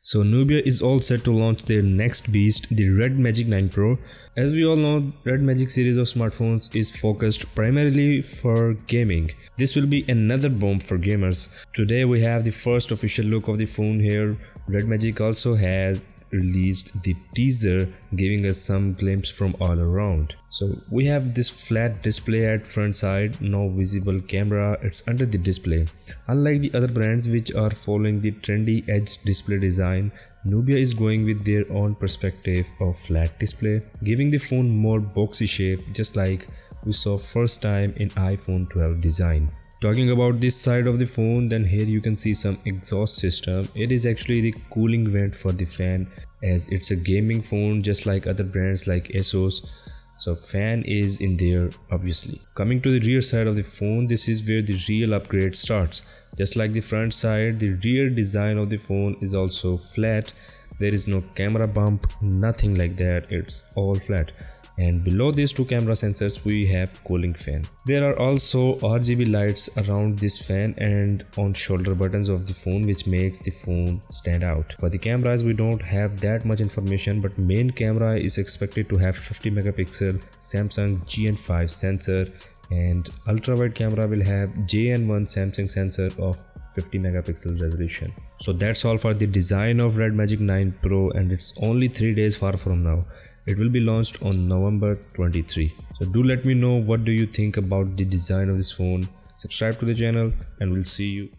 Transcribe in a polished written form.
So Nubia is all set to launch their next beast, the redmagic 9 Pro. As we all know, redmagic series of smartphones is focused primarily for gaming. This will be another bomb for gamers. Today we have the first official look of the phone here. Redmagic also has released the teaser, giving us some glimpse from all around. So we have this flat display at front side, no visible camera, it's under the display. Unlike the other brands which are following the trendy edge display design, Nubia is going with their own perspective of flat display, giving the phone more boxy shape, just like we saw first time in iPhone 12 design. Talking about this side of the phone, then here you can see some exhaust system. It is actually the cooling vent for the fan, as it's a gaming phone just like other brands like Asus. So fan is in there obviously. Coming to the rear side of the phone, this is where the real upgrade starts. Just like the front side, the rear design of the phone is also flat. There is no camera bump, nothing like that, it's all flat. And below these two camera sensors we have cooling fan. There are also RGB lights around this fan and on shoulder buttons of the phone, which makes the phone stand out. For the cameras we don't have that much information, but main camera is expected to have 50 megapixel Samsung GN5 sensor, and ultra wide camera will have JN1 Samsung sensor of 50 megapixel resolution. So that's all for the design of redmagic 9 Pro, and it's only 3 days far from now. It will be launched on November 23. So do let me know what do you think about the design of this phone. Subscribe to the channel and we'll see you